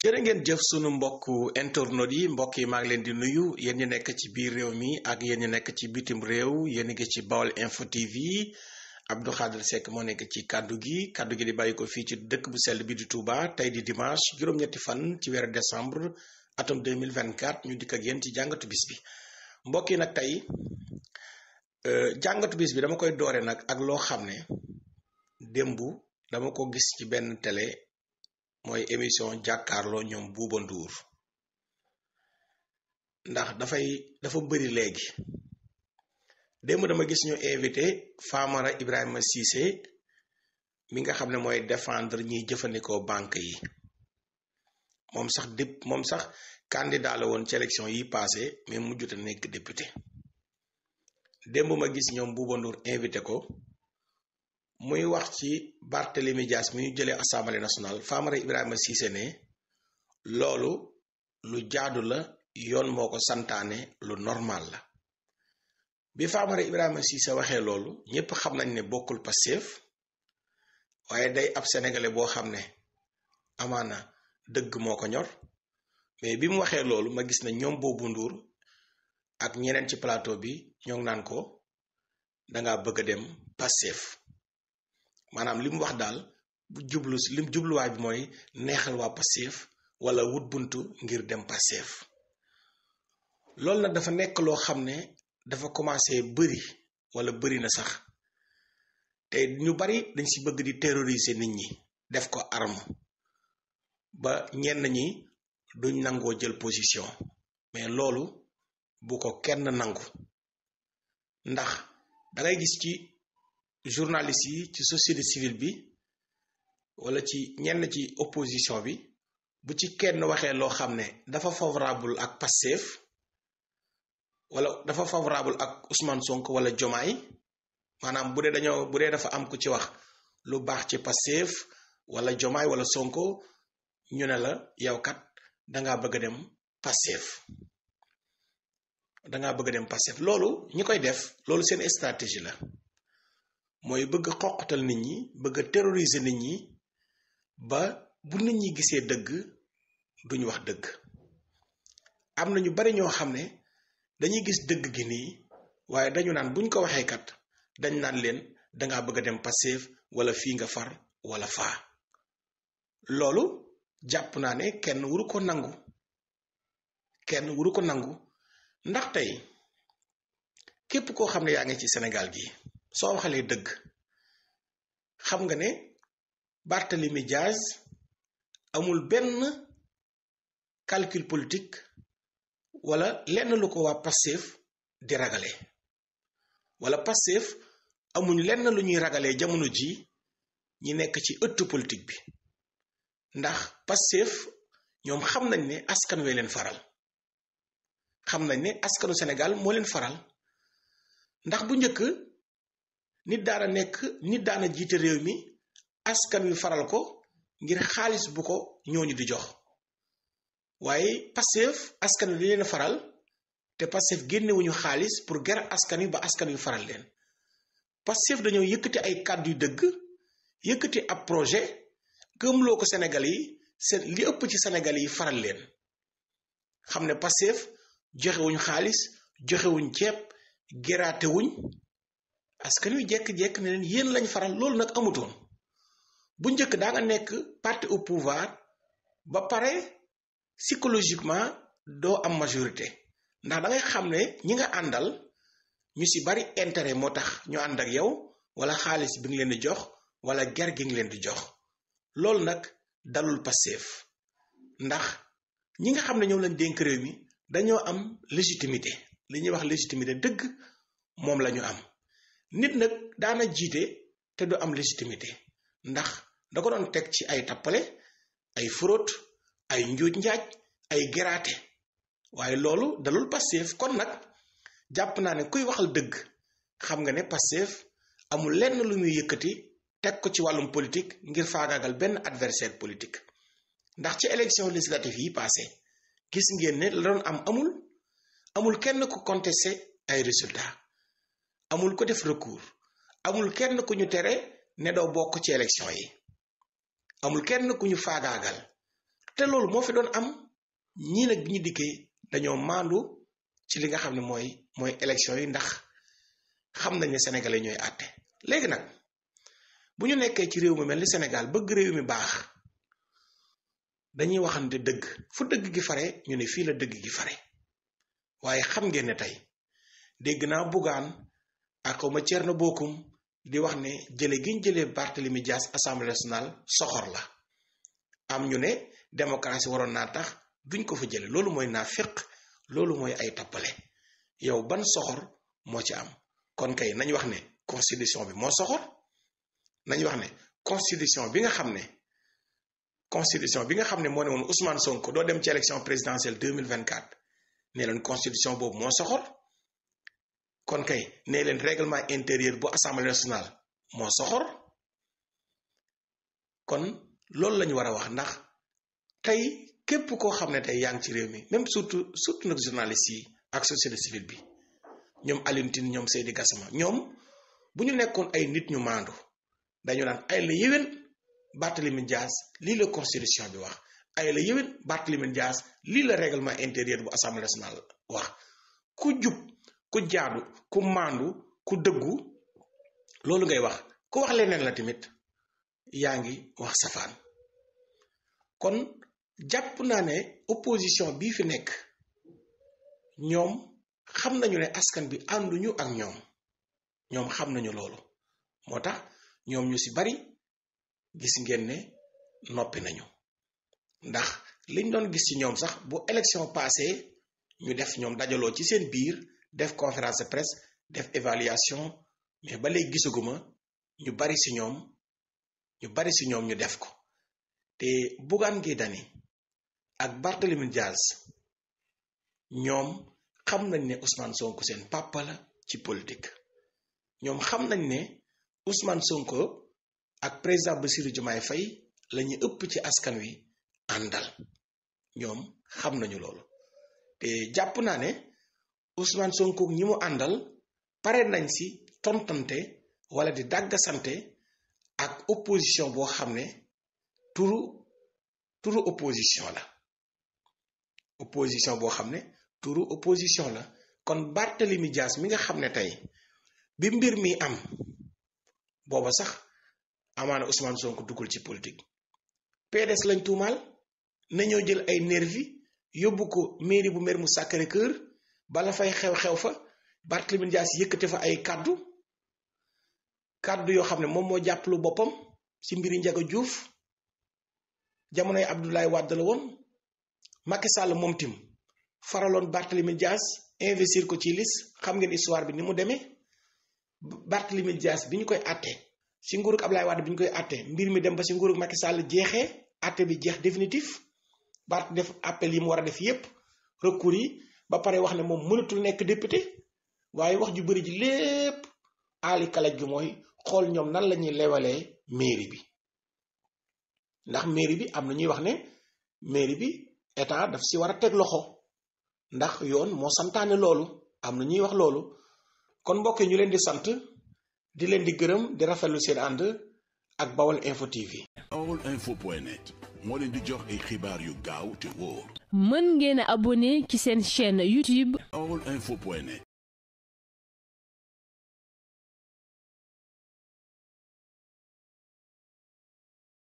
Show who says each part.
Speaker 1: jërë ngeen jëf sunu mbokku internautes yi mbokk yi maa ngi leen di nuyu yéen ñi nekk ci biir réew mi ak yéen ñi nekk ci bitim réew yéen ngi ci Baol Info TV Abdou Khadre Seck moo nekk ci kaddu gi di bàyyi ko fii ci dëkk bu sell bi di Touba tey di dimanche juróom-ñetti fan ci weeru décembre atum 2024 ñu dikk ak yéen ci jàngatu bis bi mbokk yi nag tey jàngatu bis bi dama koy doore nag ak loo xam ne démb dama ko gis ci benn télé. mooy émission jàkkaarloo ñoom Buuba Nduur ndax dafa bëri léegi démb dama gis ñu invité Famara Ibrahima Cissé mi nga xam ne mooy défendre ñiy jëfandikoo banque yi moom sax candidat la woon ci élection yi passé mais mujjut a nekk député démb ma gis ñoom Buuba Nduur invité ko muy wax ci Barthélémy Dias mi ñu jëlee assemblée nationale Famara Ibrahima Cissé ne loolu lu jaadu la yoon moo ko santaane lu normal la bi Famara Ibrahima Cissé waxee loolu ñépp xam nañ ne bokkul Pastef waaye day ab sénégalais boo xam ne amaana dëgg moo ko ñor mais bi mu waxee loolu ma gis ne ñoom Buuba Nduur ak ñeneen ci plateau bi ñoo ngi naan ko danga bëgg a dem Pastef maanaam li mu wax daal lim jubluwaay bi mooy neexal waa Pastef wala wut buntu ngir dem Pastef loolu nag dafa nekk loo xam ne dafa commencé bëri na sax te ñu bari dañ ci bëgg di terroriser nit ñi def ko arme ba ñenn ñi duñ nangoo jël position mais loolu bu ko kenn nangu ndax dangay gis ci journalistes yi ci société civile bi wala ci ñenn ci opposition bi bu ci kenn waxee loo xam ne dafa favorable ak Pastef wala dafa favorable ak Ousmane Sonko wala Diomaye maanaam bu dee dafa am ku ci wax lu baax ci Pastef wala Diomaye wala Sonko ñu ne la yow kat dangaa bëgg a dem Pastef loolu ñi koy def loolu seen stratégie la mooy bëgg xoqatal nit ñi bëgg a terroriser nit ñi ba bu nit ñi gisee dëgg duñ wax dëgg am na ñu bari ñoo xam ne dañuy gis dëgg gi nii waaye dañu naan buñ ko waxee kat dañ naan leen dangaa bëgg a dem Pastef wala fii nga far wala faa loolu jàpp naa ne kenn waru ko nangu ndax tey képp koo xam ne yaa ngi ci Sénégal gi soo waxalee dëgg xam nga ne Barthélémy Dias amul benn calcul politique wala lenn lu ko waa Pastef di ragale wala Pastef amuñ lenn lu ñuy ragalee jamono ji ñi nekk ci ëttu politique bi ndax Pastef ñoom xam nañ ne askan wi leen faral xam nañ ne askanu Sénégal moo leen faral ndax bu njëkk nit daana jiite réew mi askan wi faral ko ngir xaalis bu ko ñooñu di jox waaye Pastef askan wi leen faral te Pastef génnewuñu xaalis pour ger askan wi ba askan wi faral leen Pastef dañoo yëkkati ay kàddu yu dëgg yëkkati ab projet gëmloo ko Sénégal yi li ëpp ci Sénégal yi faral leen xam ne Pastef joxewuñ xaalis joxewuñ ceeb geraatewuñ askan wi jekk-jekk ne leen yéen lañ faral loolu nag amutoon bu njëkk daa nga nekk parti au pouvoir ba pare psychologiquement doo am majorité ndax da ngay xam ne ñi nga àndal ñu ci bari intérêt moo tax ñu ànd ak yow wala xaalis bi nga leen di jox wala ger gi nga leen di jox loolu nag dalul Pastef ndax ñi nga xam ne ñoom lañ dénk réew mi dañoo am légitimité li ñuy wax légitimité dëgg moom la ñu am nit nag daana jiite te du am légitimité ndax da ko doon teg ci ay tappale ay fraude ay njuuj njaaj ay geraate waaye loolu dalul Pastef kon nag jàpp naa ne kuy waxal dëgg xam nga ne Pastef amul lenn lu muy yëkkati teg ko ci wàllum politique ngir faagaagal benn adversaire politique ndax ci élection législative yi passé gis ngeen ne la doon am amul kenn ku contesté ay résultats amul ko def recours amul kenn ku ñu tere ne doo bokk ci élection yi amul kenn ku ñu faagaagal te loolu moo fi doon am ñii nag bi ñu dikkee dañoo maandu ci li nga xam ne mooy élection yi ndax xam nañ ne sénégalais ñooy àtte léegi nag bu ñu nekkee ci réew mi mel ni Sénégal bëgg réew mi baax dañuy waxante dëgg fu dëgg gi fare ñu ne fii la dëgg gi fare waaye xam ngeen ne tey dégg naa Bougane ak xawma Thierno Bocoum di wax ne jële gi ñu jëlee Barthélémy Dias assemblée nationale soxor la am ñu ne démocratie waroon naa tax duñ ko fa jële loolu mooy naafeq loolu mooy ay tappale yow ban soxor moo ci am kon kay nañ wax ne constitution bi moo soxor nañ wax ne constitution bi nga xam ne moo ne woon Ousmane Sonko doo dem ci élection présidentielle 2024 nee leen constitution boobu moo soxor kon kay nee leen règlement intérieur bu assemblée nationale moo soxor kon loolu lañu war a wax ndax tey képp koo xam ne tey yaa ngi ci réew mi même surtout nag journalistes yi ak société civile bi ñoom Alioune Tine ñoom Seydi Gassama ñoom bu ñu nekkoon ay nit ñu maandu dañu naan ay la yéwén Barthélémy Dias lii la constitution bi wax ay la yéwén Barthélémy Dias lii la règlement intérieur bu assemblée nationale wax ku jub ku jaadu ku maandu ku dëggu loolu ngay wax ku wax leneen la tamit yaa ngi wax safaan kon jàpp naa ne opposition bii fi nekk ñoom xam nañu ne askan bi ànduñu ak ñoom xam nañu loolu moo tax ñoom ñu ci bari gis ngeen ne noppi nañu ndax liñ doon gis ci ñoom sax bu élection passé ñu def ñoom dajaloo ci seen biir def conférence de presse def évaluation mais ba léegi gisaguma ñu bari ci ñoom ñu def ko te Bougane Gueye Dany ak Barthélémy Dias ñoom xam nañ ne Ousmane Sonko seen papa la ci politique ñoom xam nañ ne Ousmane Sonko ak président Bassirou Diomaye Faye la ñu ëpp ci askan wi àndal ñoom xam nañu loolu te jàpp naa ne Ousmane Sonko ñi mu àndal pare nañ ci tontante wala di dàggasante ak opposition boo xam ne turu opposition la opposition boo xam ne turu opposition la kon Barthélémy Dias mi nga xam ne tey bi mbir mi am booba sax amaana Ousmane Sonko duggul ci politique PDS lañ tuumaal nañoo jël ay nervi yóbbu ko mairie bu Mermoz Sacré-Cœur bala fay xew-xew fa Barthélémy Dias yëkkate fa ay kàddu yoo xam ne moom moo jàppalu boppam ci mbiri Ndiaga Diouf jamonoy Abdoulaye Wade la woon Macky Sall moom tim faraloon Barthélémy Dias investir ko ci liste xam ngeen histoire bi ni mu demee Barthélémy Dias bi ñu koy àtte ci nguurug Abdoulaye Wade bi ñu koy àtte mbir mi dem ba ci nguurug Macky Sall jeexee àtte bi jeex définitif Bart def appel yi mu war a def yépp recours yi ba pare wax ne moom mënatul nekk député waaye wax ju bëri ji lépp aali kalaj gi mooy xool ñoom nan la ñuy lewalee mairie bi ndax mairie bi am na ñuy wax ne mairie bi état daf ci war a teg loxo ndax yoon moo santaane loolu am na ñuy wax loolu kon mbokk ñu leen di sant di leen di gërëm di rafetlu seen ànd ak Bawal Info TV.
Speaker 2: baolinfo.net moo leen di jox ay xibaar yu gaaw te wóor.
Speaker 3: mën ngeen a abonné ci seen chaîne YouTube.
Speaker 2: baolinfo.net